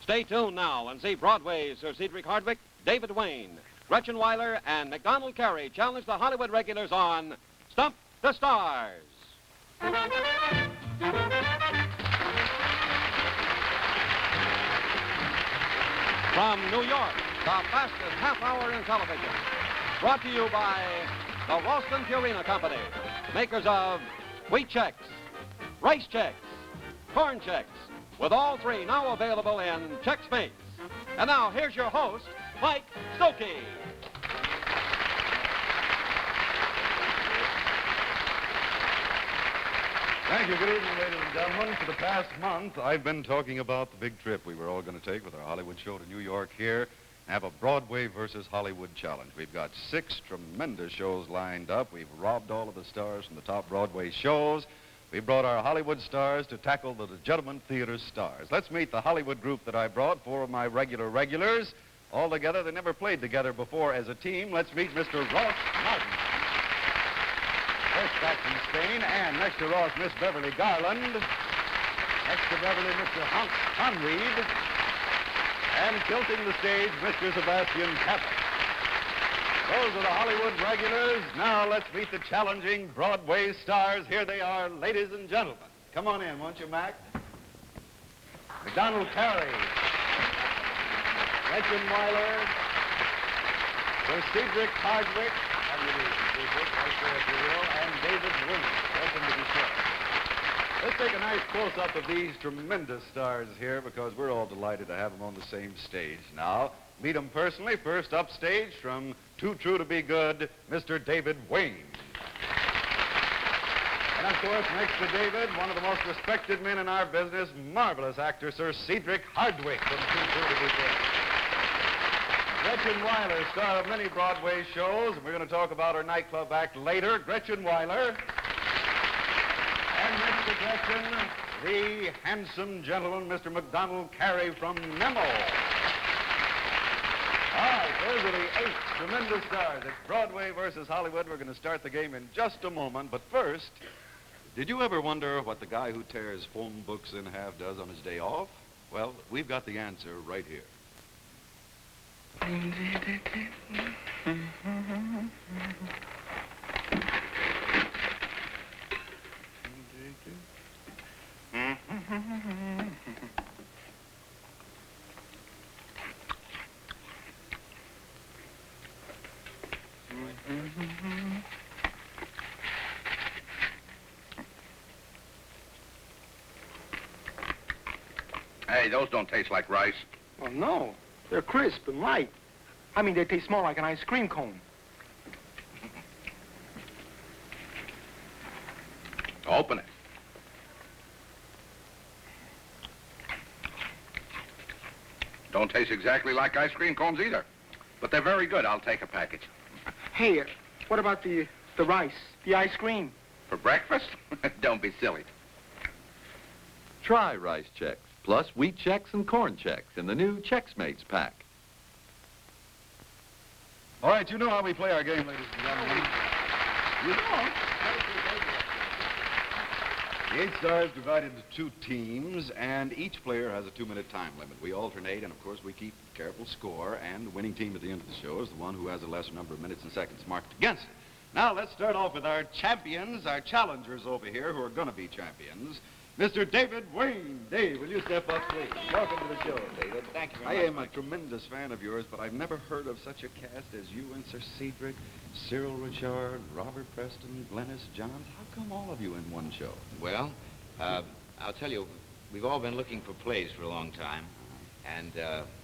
Stay tuned now and see Broadway's Sir Cedric Hardwicke, David Wain, Gretchen Wyler, and Macdonald Carey challenge the Hollywood regulars on Stump the Stars. From New York, the fastest half hour in television. Brought to you by the Ralston Purina Company, makers of wheat checks, rice checks, corn checks, with all three now available in check space. And now, here's your host, Mike Stokey. Thank you. Good evening, ladies and gentlemen. For the past month, I've been talking about the big trip we were all going to take with our Hollywood show to New York here and have a Broadway versus Hollywood challenge. We've got 6 tremendous shows lined up. We've robbed all of the stars from the top Broadway shows. We brought our Hollywood stars to tackle the legitimate theater stars. Let's meet the Hollywood group that I brought, 4 of my regulars. All together, they never played together before as a team. Let's meet Mr. Ross Martin. First back from Spain, and next to Ross, Miss Beverly Garland. Next to Beverly, Mr. Conried. And tilting the stage, Mr. Sebastian Cabot. Those are the Hollywood regulars. Now let's meet the challenging Broadway stars. Here they are, ladies and gentlemen. Come on in, won't you, Mac? Macdonald Carey. Gretchen Wyler. Sir Cedric Hardwicke. How do you do, Cedric? Right there, if you will. And David Wain. Welcome to the show. Let's take a nice close-up of these tremendous stars here because we're all delighted to have them on the same stage now. Meet them personally. First upstage from Too True to Be Good, Mr. David Wain. And of course, next to David, one of the most respected men in our business, marvelous actor, Sir Cedric Hardwicke from Too True to Be Good. Gretchen Wyler, star of many Broadway shows, and we're going to talk about her nightclub act later. Gretchen Wyler. And next to Gretchen, the handsome gentleman, Mr. Macdonald Carey from Nemo. All right, those are the 8 tremendous stars. It's Broadway versus Hollywood. We're going to start the game in just a moment. But first, did you ever wonder what the guy who tears phone books in half does on his day off? Well, we've got the answer right here. Hey, those don't taste like rice. Well, no. They're crisp and light. I mean, they taste more like an ice cream cone. Open it. Don't taste exactly like ice cream cones either. But they're very good. I'll take a package. Hey, what about the rice, the ice cream? For breakfast? Don't be silly. Try rice checks, plus wheat checks and corn checks in the new Chex Mates pack. All right, you know how we play our game, ladies and gentlemen. You know. The 8 stars divided into 2 teams, and each player has a 2-minute time limit. We alternate, and of course we keep careful score, and the winning team at the end of the show is the one who has a lesser number of minutes and seconds marked against it. Now let's start off with our champions, our challengers over here who are going to be champions. Mr. David Wain. Dave, will you step up, please? Welcome to the show, David. Thank you I very am much. a tremendous fan of yours, but I've never heard of such a cast as you and Sir Cedric, Cyril Richard, Robert Preston, Glennis Johns. How come all of you in one show? Well, I'll tell you, we've all been looking for plays for a long time, and,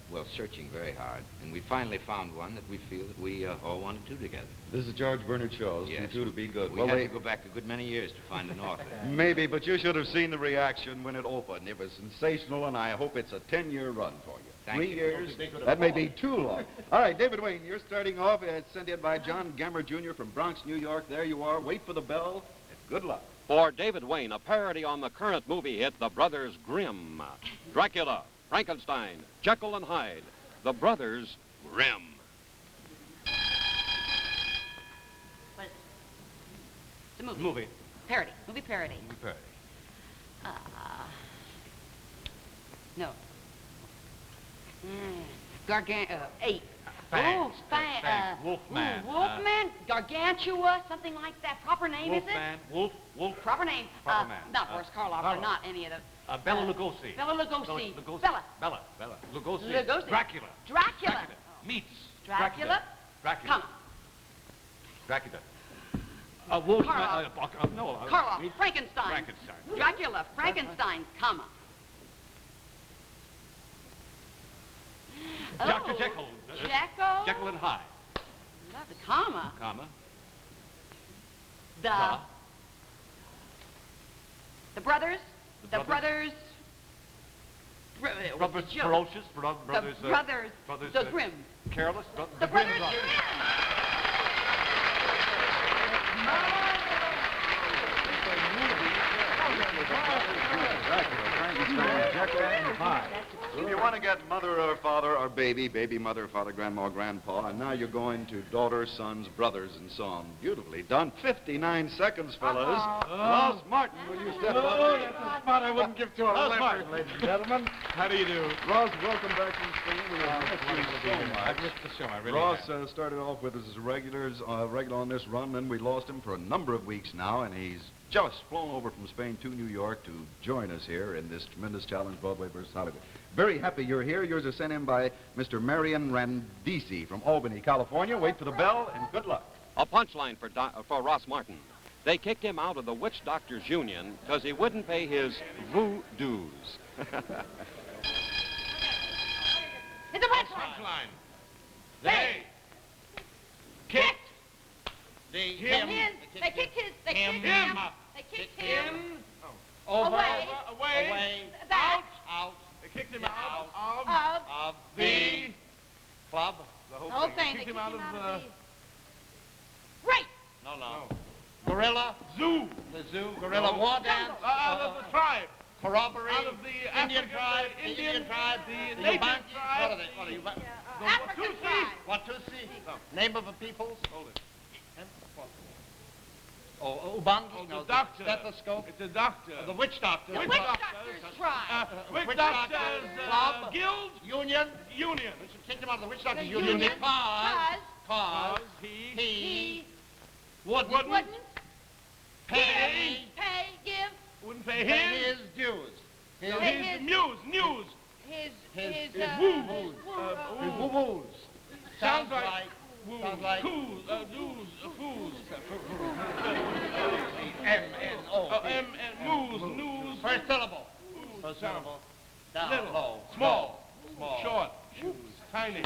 well, searching very hard. And we finally found one that we feel that we all want to do together. This is George Bernard Shaw's. Yes. Too True to Be Good. We had to go back a good many years to find an author. Maybe, but you should have seen the reaction when it opened. It was sensational, and I hope it's a 10-year run for you. Thank 3 you. years? That may be too long. All right, David Wain, you're starting off. It's sent in by John Gammer Jr. from Bronx, New York. There you are. Wait for the bell, and good luck. For David Wain, a parody on the current movie hit The Brothers Grimm. Dracula, Frankenstein, Jekyll and Hyde. The Brothers Grimm. What is it? It's a movie. Parody. Movie parody. Movie parody. No. Ape. Fangs. Fangs. Wolfman. Wolfman, Gargantua, something like that. Proper name, is it? Wolf. Proper name. Proper man. Not Boris Karloff, or not any of the... Bela Lugosi. Bela Lugosi. Lugosi. Bela. Lugosi. Lugosi. Dracula. Dracula. Meets. Dracula. Dracula. Come. Wolfman. Karloff. Karloff. Frankenstein. Frankenstein. Dracula. Frankenstein. Comma. Dr. Jekyll. Jekyll. Jekyll and Hyde. Not the comma. Comma. The brothers. The brothers. Brothers Ferocious. Brothers. Brothers. The Grimm. Careless. The brothers Grimm Grimm. If you want to get mother or father or baby, baby, mother, father, grandma, grandpa, and now you're going to daughter, sons, brothers, and so on. Beautifully done. 59 seconds, fellas. Ross Martin, will you step up? That's a spot I wouldn't give to a leopard, ladies and gentlemen. How do you do? Ross, welcome back from Spain. We have missed you so much. I missed the show. I really Ross have. started off with us as regular on this run, then we lost him for a number of weeks now, and he's just flown over from Spain to New York to join us here in this tremendous challenge, Broadway versus Hollywood. Very happy you're here. Yours is sent in by Mr. Marion Randisi from Albany, California. Wait for the bell, and good luck. A punchline for Ross Martin. They kicked him out of the Witch Doctors Union because he wouldn't pay his voodoos. It's a punchline. They kicked They kicked him. They kicked him. Away. That. out. They kicked him out Of the club. the whole thing. Kicked him out of the Right. no. Gorilla. Zoo. The zoo. Gorilla war dance. Out of the tribe. Corroborate. Out of the Indian tribe. The Indian tribe. The The native Yubanki. tribe. What are you? African tribe. Watusi. No. Name of a peoples. Hold it. Oh, Ubangi. Oh, No, the doctor. Stethoscope. It's a doctor. The witch doctor. The witch doctors tribe. Witch doctors Club. guild Union. union. We should kick him out of the witch doctors The union union. because Cause he he wouldn't Wouldn't pay give wouldn't pay his his dues. His His- news. his woo. his woo-woos. Sounds like woo. Sounds like coos, dues, foos. M-N-O. M and moos, news. First syllable. First syllable. Down Little, low. small, Small. short, shoes, tiny.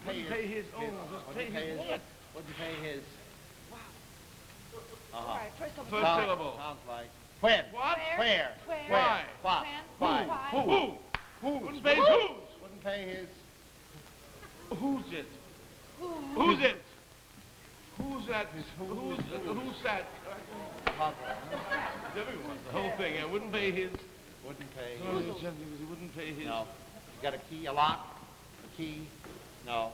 Wouldn't Pay his own. Just pay his what? Wouldn't pay his. All right, first of all. First syllable. Sounds like when. What? Where? Why? What? When? Why? Who? Who's? Wouldn't pay his who's. Wouldn't pay his. Who's it? Who's it? Who's that? Who's that? Everyone, the whole thing. I wouldn't pay his. Wouldn't pay Oh, his. he wouldn't pay his. No. You got a key, a lock, a key. No.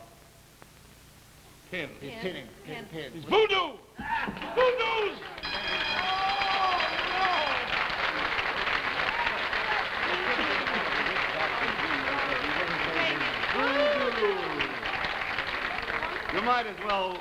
Pin. He's Pin. pinning. Pin. Pin. He's voodoo. Voodoo's. You might as well.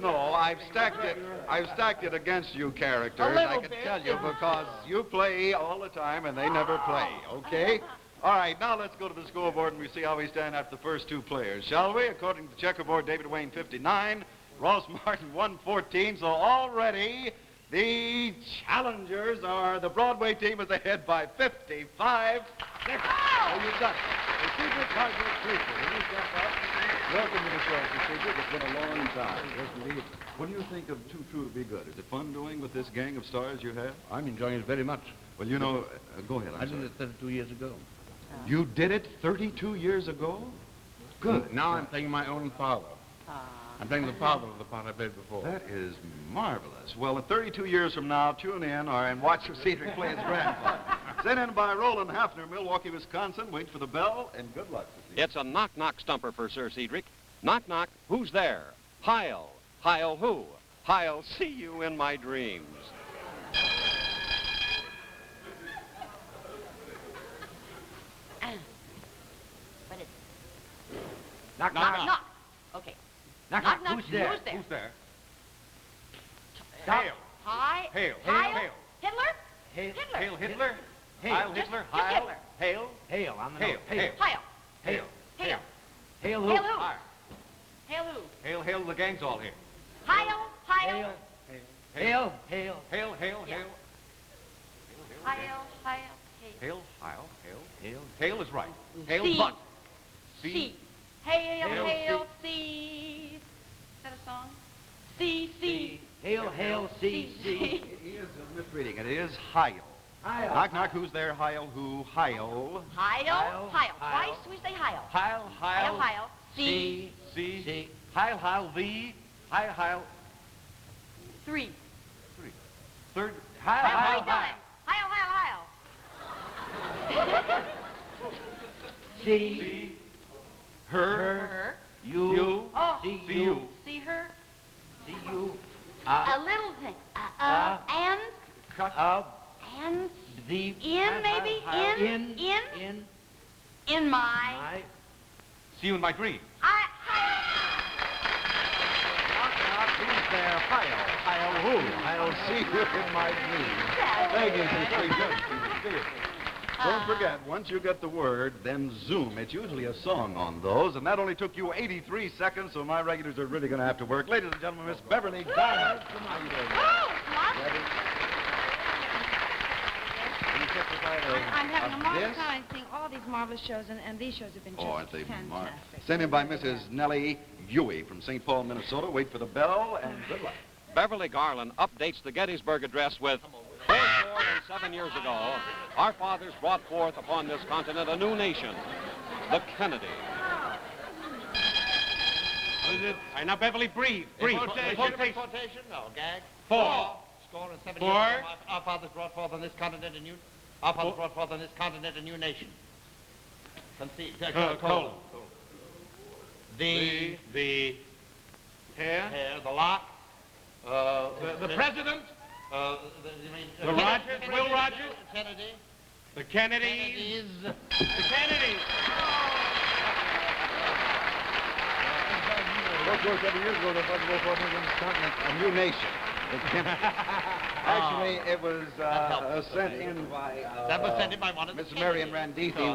No, I've stacked it against you characters, I can tell you, because you play all the time and they never play, okay? All right, now let's go to the scoreboard and we see how we stand after the first two players, shall we? According to the checkerboard, David Wain 59, Ross Martin 114, so already the challengers are, the Broadway team is ahead by 55 seconds. So you've done it. The Cedric Hardwicke Preacher, will you step up? Welcome to the show, Mr. Cedric. It's been a long time. Yes, indeed. What do you think of Too True to Be Good? Is it fun doing with this gang of stars you have? I'm enjoying it very much. Well, you know, go ahead, I I'm did sorry. it 32 years ago. You did it 32 years ago? Good. Now I'm playing my own father. I'm playing the father of the part I played before. That is marvelous. Well, in 32 years from now, tune in and watch Cedric play his grandfather. Sent in by Roland Hafner, Milwaukee, Wisconsin. Wait for the bell, and good luck. It's a knock-knock stumper for Sir Cedric. Knock-knock, who's there? Heil. Heil who? I'll see you in my dreams. But it's Knock, Knock. Okay. Knock, Knock. Who's there? Who's there? Who's there? Stop. Hail. Hi. Hail. Heil? Hail. Hitler? Hail. Hitler. Hail Hitler. Hail. Heil Just- Hitler. just Heil. Hitler. Hail. Hail on the Hail. nose. Hail. Heil. Hail. Hail. Hail who? Hail who? Fire. Hail who? Hail. Hail. The gang's all here. Heil. Heil. Hail. Hail. Hail. Hail. Yeah. Hail. Heil. Heil. Hail. Heil. Hail. Hail. Hail is right. Hail. See. But. See. Hail. Hail, Hail. See. Is that a song? See. Hail, hail, see, see. He is misreading it. It is Heil. Heil. Knock, knock. Who's there? Heil. Who? Heil. Heil. Heil. Twice Heil. we say Heil. Heil, Heil. Heil. Heil. See. See. See. Heil. Heil. The. Heil. Heil. 3. Third. Heil, Heil. Heil, Three times. Heil. Heil. Heil. See. See. Her. Her. You. You. Oh. See See you. you. See her. See you. A little thing. And. Cut. And. The. In, maybe? In. In. In my. My. See you in my dream. Knock, knock. Who's there? Heil. Heil. Who? I'll see you in my dreams. Thank you, sister. Don't forget, once you get the word, then zoom. It's usually a song on those, and that only took you 83 seconds, so my regulars are really going to have to work. Ladies and gentlemen, Miss Beverly Garland. I'm having a marvelous this? time seeing all these marvelous shows, and these shows have been just Oh, aren't they fantastic. marvelous? Sent in by Mrs. Nellie Huey from St. Paul, Minnesota. Wait for the bell, and good luck. Beverly Garland updates the Gettysburg Address with, 407 years ago, our fathers brought forth upon this continent a new nation, the Kennedy. What is it? All right, now, Beverly, breathe. Breathe. Quotation. No, gag. 4. Score and 70 4. years ago, our fathers brought forth on this continent a new... Our fathers brought forth on this continent a new nation. Conceived. Colon. The Hair. hair, the lock. The president. You mean... The Rogers, Will Rogers. Kennedy. The Kennedys. Kennedys. The Kennedys. 407 years ago, they thought to go forth on this continent a new nation. Actually, it was sent in by... That was sent in by one of the Miss Marion Randithi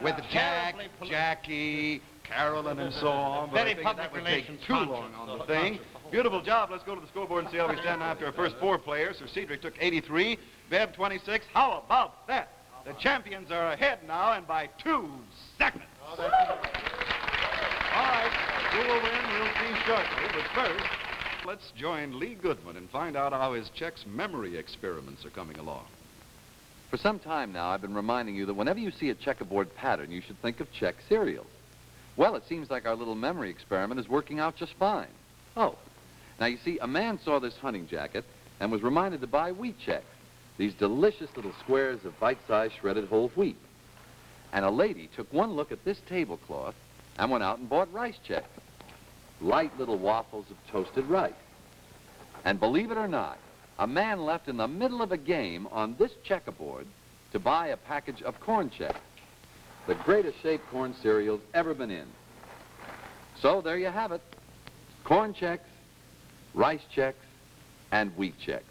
with Jack, Terribly Jackie, Carolyn, and so on. But I Very figured that public would take relations too long on the thing. Beautiful job. Let's go to the scoreboard and see how we stand after our first 4 players. Sir Cedric took 83, Bev 26. How about that? The champions are ahead now, and by 2 seconds. All right, who will win? We'll see shortly. But first, let's join Lee Goodman and find out how his Chex memory experiments are coming along. For some time now, I've been reminding you that whenever you see a checkerboard pattern, you should think of Chex cereals. Well, it seems like our little memory experiment is working out just fine. Oh, now you see, a man saw this hunting jacket and was reminded to buy wheat Chex, these delicious little squares of bite-sized shredded whole wheat. And a lady took one look at this tablecloth and went out and bought rice Chex, light little waffles of toasted rice. And believe it or not, a man left in the middle of a game on this checkerboard to buy a package of corn Chex, the greatest shaped corn cereals ever been in. So there you have it. Corn Chex, rice Chex, and wheat Chex.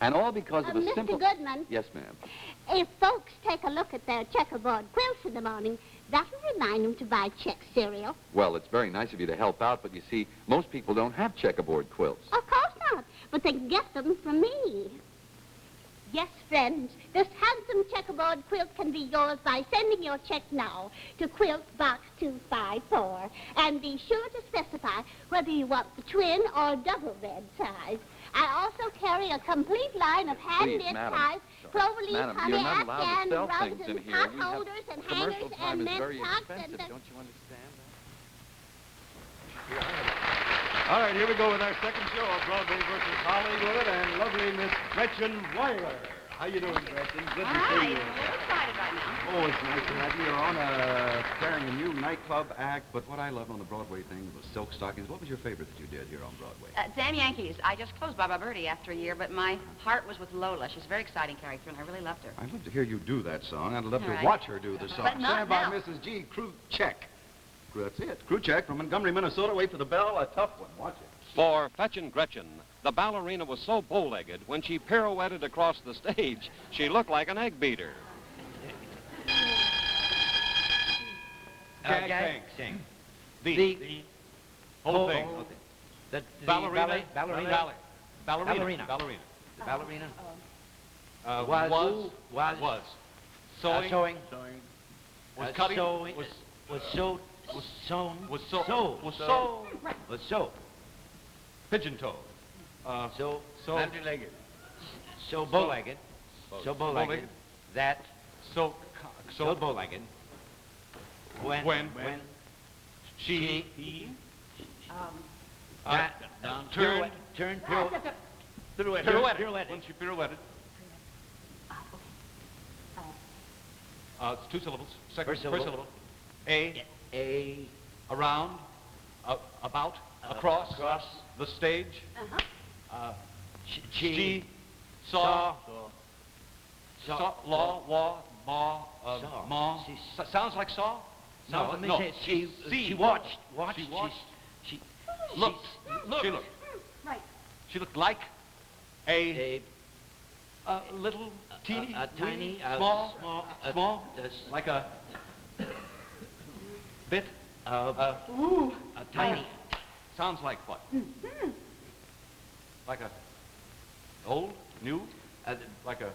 And all because of a Mr. simple... Goodman, Yes, ma'am. if folks take a look at their checkerboard quilts in the morning, that'll remind them to buy Chex cereal. Well, it's very nice of you to help out, but you see, most people don't have checkerboard quilts. Of course not, but they can get them from me. Yes, friends, this handsome checkerboard quilt can be yours by sending your check now to Quilt Box 254. And be sure to specify whether you want the twin or double bed size. I also carry a complete line of hand-knit Please, madam. ties, cloverleaf, Madam, honey, you're not allowed to afghan, sell rugs, things in and here. pot We have- holders and Commercial hangers time and is mint very socks expensive. and... Don't you understand All right, here we go with our second show of Broadway versus Hollywood, and lovely Miss Gretchen Wyler. How you doing, Gretchen? Good to Hi, see you. I'm excited right now. Oh, it's nice to have you. You're on carrying a new nightclub act, but what I love on the Broadway thing was silk stockings. What was your favorite that you did here on Broadway? Damn Yankees. I just closed Baba Birdie after a year, but my heart was with Lola. She's a very exciting character, and I really loved her. I'd love to hear you do that song. I'd love All to right. watch her do the song. But not Stand by now. Mrs. G. Crew Check. That's it. Crew check from Montgomery, Minnesota. Wait for the bell. A tough one. Watch it. For Fetchin' Gretchen, the ballerina was so bow-legged, when she pirouetted across the stage, she looked like an egg beater. Gag. Sing. The Whole thing. The Ballerina. Ballerina. Ballerina. The ballerina. Was. Sewing. Sewing. Was cutting. Sewing. Was sewed. Was Sewn. Was so. Sew. Was so. Was sew. Pigeon-toed. So. Bandy-legged. So bow-legged. So bow-legged. Bow-legged. That. So Bow-legged. When. She. Turned. Pirouetted. When she pirouetted. It's 2 syllables. First syllable. A. Around. About. Across. The stage. She. Saw. Law. Ma. Sounds like saw? No, let me say it. She watched. She looked. Right. She looked like a little teeny, tiny, small, like a bit, tiny. Sounds like what? Like a old, new, like a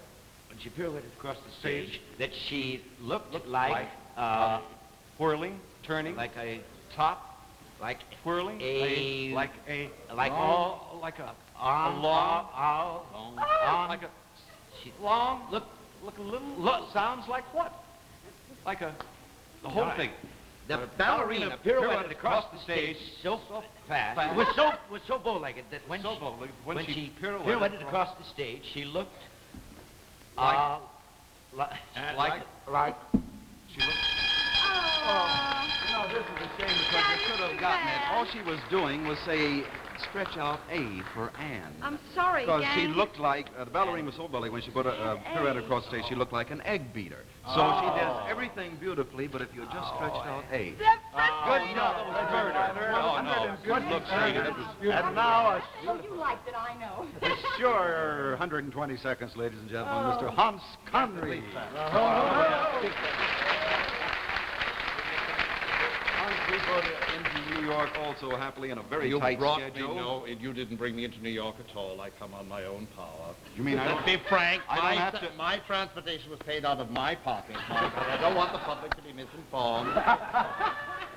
When she pirouetted across the Stage. stage, that she looked like whirling, turning, like a top, like whirling, like a like long, like a long, like a long, look a little, sounds like what? Like the whole thing. The ballerina pirouetted across the stage so fast. It was so bow-legged that when she pirouetted across the stage, she looked like she looked. No, this is a shame because you could have gotten it. All she was doing was say, stretch out A for Anne. I'm sorry, Because gang. she looked like, the ballerina was so belly, when she put a pirouette across the stage, she looked like an egg beater. So she did everything beautifully, but if you just stretched out A. Good job. That was murder. Good look, Sadie. That was beautiful. And now Oh, you liked it, I know. sure 120 seconds, ladies and gentlemen, Mr. Hans Conried. We brought into New York also happily in a very tight schedule. No, you didn't bring me into New York at all. I come on my own power. You mean I don't... Be frank, I don't have to... my transportation was paid out of my pocket, Michael. I don't want the public to be misinformed.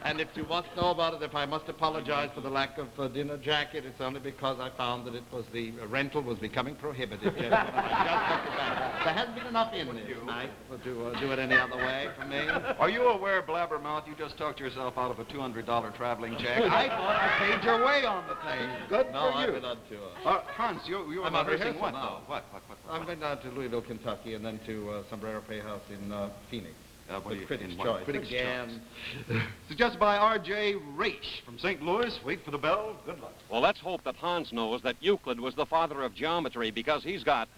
And if you want to know about it, if I must apologize for the lack of dinner jacket, it's only because I found that it was the rental was becoming prohibitive. Gentlemen. I just looked at that. There hasn't been enough in this night to do it any other way for me. Are you aware, Blabbermouth, you just talked yourself out of a $200 traveling check? I thought I paid your way on the thing. Good No, for I've you. been untour. Hans, you were I'm on rehearsing rehearsal what, now. though? What? I'm going down to Louisville, Kentucky, and then to Sombrero Playhouse in Phoenix. What Critics' in Choice. Critics' Again. Choice. Suggested by R.J. Raish from St. Louis. Wait for the bell. Good luck. Well, let's hope that Hans knows that Euclid was the father of geometry because he's got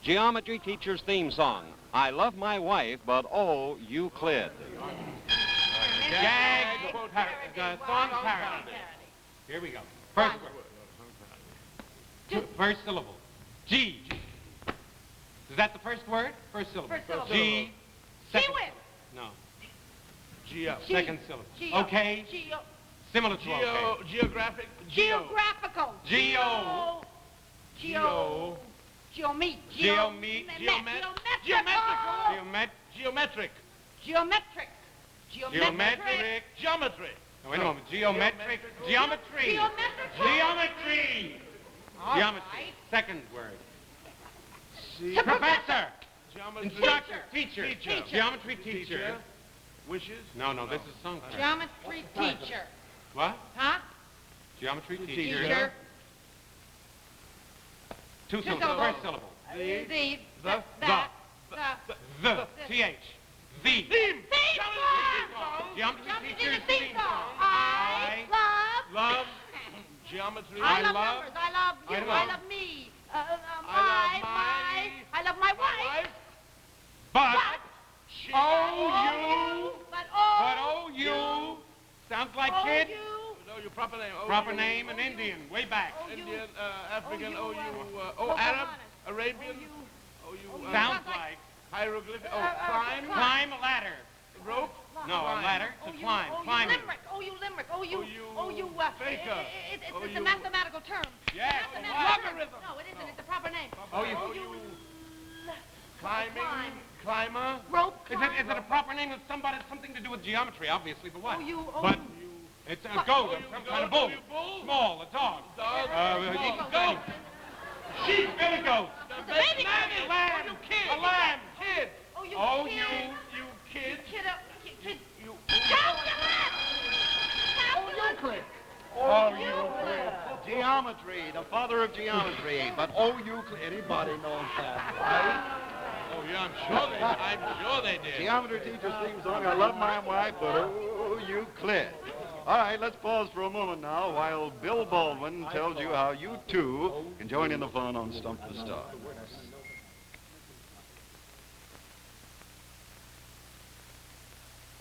Geometry Teacher's theme song. I love my wife, but oh, Euclid. Gag. Song parody. Here we go. First word. First syllable. G. Is that the first word? First syllable. First syllable. G. Second. G-Win. No. Geo. Second syllable. Geo. Okay. Geo. Similar to okay. Geographic. Geographical. Geo. Geometric. Geometric. Geometry. Now, wait a moment. Geometric. Geometry. Geometry. Geometry. Second word. Professor. Instructor. Teacher. Geometry teacher. Wishes. No, this is song. Geometry teacher. What? Huh? Geometry teacher. Teacher. Two syllables. syllables. First syllable. The. T-H. The. Theme song. Geometry teacher's theme song. I Love. Geometry. I love- love numbers. I love you. I love- I love me. I love my wife. But But oh you. But But oh you. Sounds Sounds like kid. No, your proper name. Proper name, an Indian, way back. Indian, African, Arab, Arabian. Sounds like. Hieroglyphic. Climb. Climb a ladder. Rope. No, a ladder to climb. Climbing. Limerick. Limerick. Faker. It's a mathematical term. Yes. Logarithm. No, it isn't. It's a proper name. Climbing. Climber. Rope. Is it a proper name of something to do with geometry, obviously, but what? But it's a goat, some kind of bull. Small, a dog. Goat. Sheep, billy goat. It's a baby. Lamb. A lamb. Kid. You kid. Kid. You. Euclid. Oh, Euclid. Geometry, the father of geometry. But Euclid, anybody knows that, right? Oh, yeah, I'm sure they did. Geometry teacher's theme song, I love my wife, but Euclid. All right, let's pause for a moment now while Bill Baldwin tells you how you, too, can join in the fun on Stump the Stars.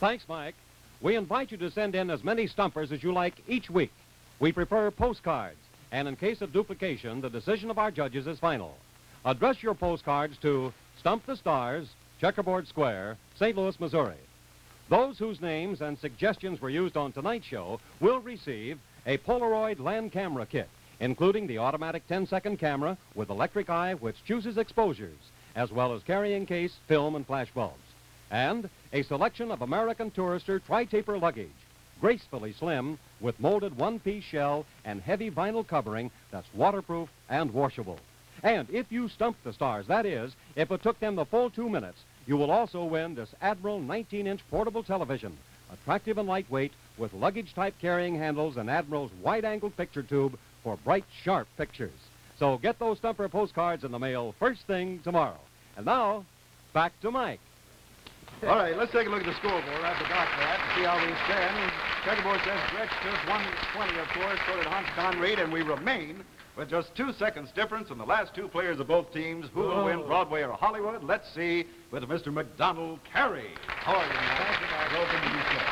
Thanks, Mike. We invite you to send in as many stumpers as you like each week. We prefer postcards, and in case of duplication, the decision of our judges is final. Address your postcards to Stump the Stars, Checkerboard Square, St. Louis, Missouri. Those whose names and suggestions were used on tonight's show will receive a Polaroid land camera kit, including the automatic 10-second camera with electric eye which chooses exposures, as well as carrying case, film, and flash bulbs. And a selection of American Tourister tri-taper luggage, gracefully slim with molded one-piece shell and heavy vinyl covering that's waterproof and washable. And if you stump the stars, that is, if it took them the full 2 minutes, you will also win this Admiral 19-inch portable television, attractive and lightweight, with luggage-type carrying handles and Admiral's wide-angle picture tube for bright, sharp pictures. So get those stumper postcards in the mail first thing tomorrow. And now, back to Mike. All right, let's take a look at the scoreboard. I forgot that. See how we stand. Checkerboard says Gretchen just 120, of course, so did Conried, and we remain with just 2 seconds difference in the last two players of both teams. Who will win, Broadway or Hollywood? Let's see with Mr. Macdonald Carey. How are you, man? Welcome to the show.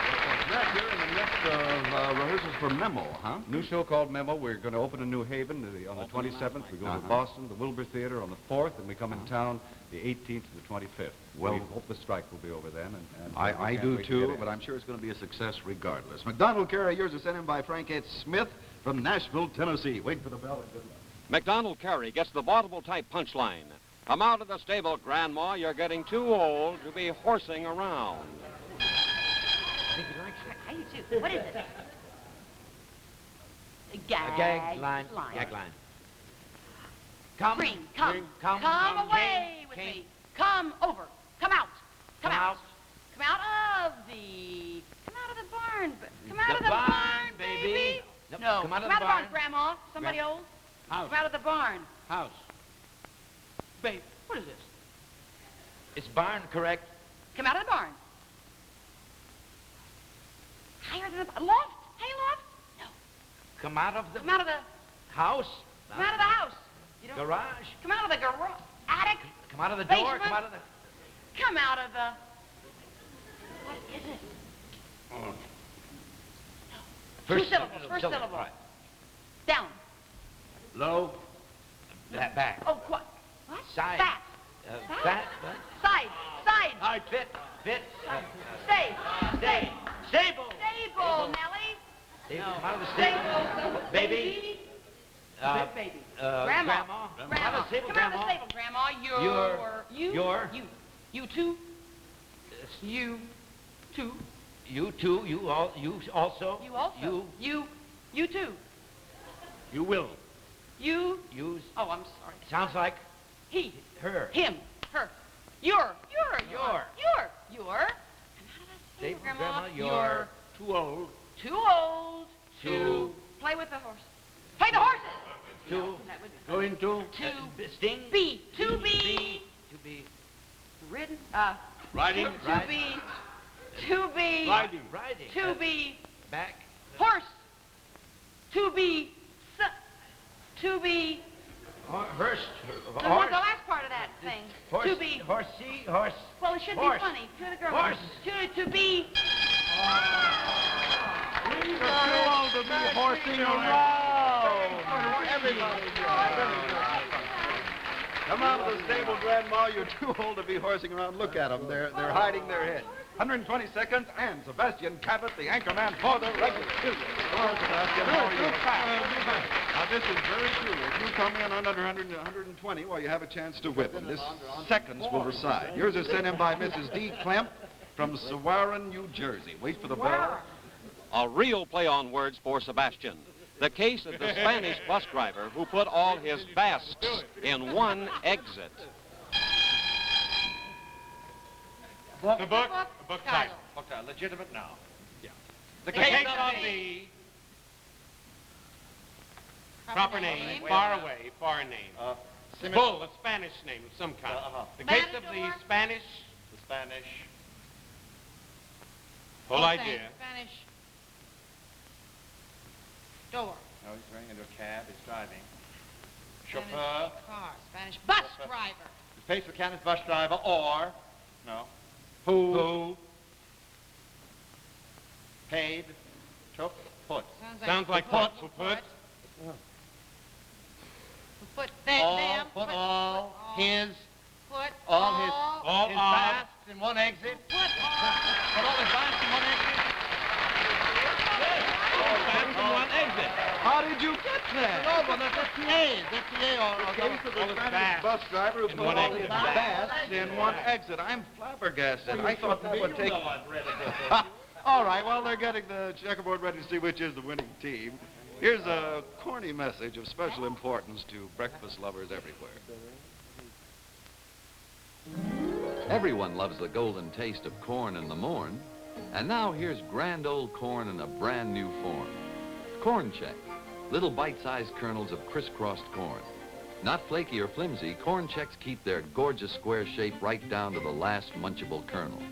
Matt, you're in the midst of rehearsals for Memo, huh? New show called Memo. We're going to open in New Haven on the 27th. We go to Boston, the Wilbur Theater on the 4th, and we come in town the 18th to the 25th. Well, we hope the strike will be over then. And I do too, but I'm sure it's going to be a success regardless. Macdonald Carey, yours is sent in by Frank H. Smith from Nashville, Tennessee. Wait for the bell and good luck. Macdonald Carey gets the vaudeville-type punchline. Come out of the stable, Grandma. You're getting too old to be horsing around. I think he likes it. I do too. What is it? A Gag line. Gag line. Come. Green, come. Come away with me. Come over. Come out. Come out. Come out of the barn. Come out of the barn, baby. No. Come out of the barn, Grandma. Somebody old. House. Come out of the barn. House. Babe, what is this? It's barn, correct? Come out of the barn. Higher than the loft. Hey, loft. No. Come out of the house. Come out of the house. You don't. Garage. Come out of the garage. Attic. Come out of the door. Basement. Come out of the. Come out of the. What is it? Oh. Two syllables. First syllable. Right. Down. Low. Back. Oh, what? What? Side. Back. Back. Side. Side. Side. Fit. Stay. Stable. Stable, Nellie. Stable. Come out of the stable. Baby. Baby. Grandma. Come out of the stable, Come out of the stable, Grandma. You too. You too. You too. You also. You also. You too. You will. You. Use. Oh, I'm sorry. Sounds like. He. Her. Him. Her. You're. Stable, Grandma. Grandma, you're Too old. Too old to play with the horse. Play the horses. to That would Go into. sting. be. To be. To be. Ridden. Riding. To be. To be. Riding. Riding. To be. Back. Horse. To be. To be. Horse. I want the last part of that thing. Horse. To be. Horsey. Horse. Well, it should Horse. be funny. To the girl. Horse. To be. horsing around. Everybody. Come out of the stable, Grandma. You're too old to be horsing around. Look at them. They're hiding their head. 120 seconds, and Sebastian Cabot, the anchorman for the regular. Hello, Sebastian. How are you? Now, this is very true. If you come in under 120, well, you have a chance to whip him. This seconds will decide. Yours is sent in by Mrs. D. Klemp from Sawaran, New Jersey. Wait for the bell. A real play on words for Sebastian. The case of the Spanish bus driver who put all his Basques in one exit. The book title. Book title. Legitimate now. Yeah. The case of the proper name, far away, foreign name. Bull, a Spanish name of some kind. The case of the Spanish. The Spanish. Whole idea. Spanish door. No, he's going into a cab. He's driving. Spanish Chauffeur. car. Spanish bus driver. The face of the canon's bus driver, or... No. Who? Paid. Took. Put. Sounds like put. Who put? Put All, them. put all, his, Put all his, all his of. Basques in one exit. Put all. Put all his Basques in one exit. One exit. How did you get that? No, but that's FTA. FTA or case of the Spanish bus driver who put all his Basques in one exit. I'm flabbergasted. I thought that would take... All right, well, they're getting the checkerboard ready to see which is the winning team. Here's a corny message of special importance to breakfast lovers everywhere. Everyone loves the golden taste of corn in the morn. And now here's grand old corn in a brand new form. Corn Check. Little bite-sized kernels of crisscrossed corn. Not flaky or flimsy, Corn Checks keep their gorgeous square shape right down to the last munchable kernel.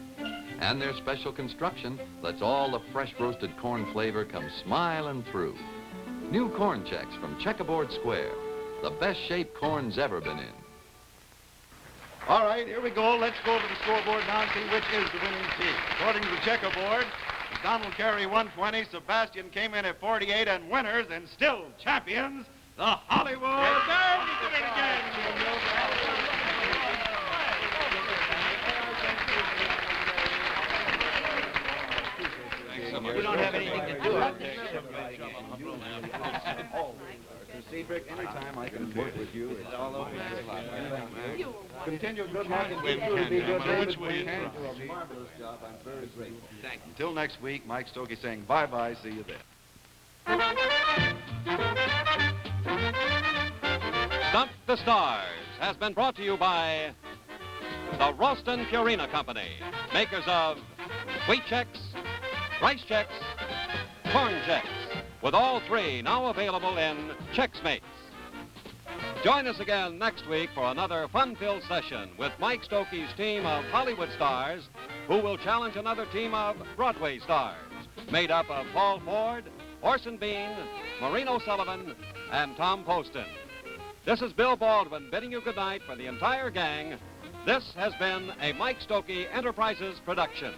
And their special construction lets all the fresh roasted corn flavor come smiling through. New Corn Checks from Checkerboard Square. The best shape corn's ever been in. All right, here we go. Let's go to the scoreboard now and see which is the winning team. According to the checkerboard, Macdonald Carey 120, Sebastian came in at 48, and winners and still champions, the Hollywood. There we did it again. We don't have anything to do out there. Cedric, anytime I can work with you, it's all over. Continue good luck and be good. Which way you can do a marvelous job. I'm very grateful. Thank you. Until next week, Mike Stokey saying bye-bye. See you then. Stump the Stars has been brought to you by the Ralston Purina Company, makers of Wheat Chex, Rice Chex, Corn Chex, with all three now available in Chex Mates. Join us again next week for another fun-filled session with Mike Stokey's team of Hollywood stars who will challenge another team of Broadway stars made up of Paul Ford, Orson Bean, Maureen O'Sullivan, and Tom Poston. This is Bill Baldwin bidding you good night for the entire gang. This has been a Mike Stokey Enterprises production.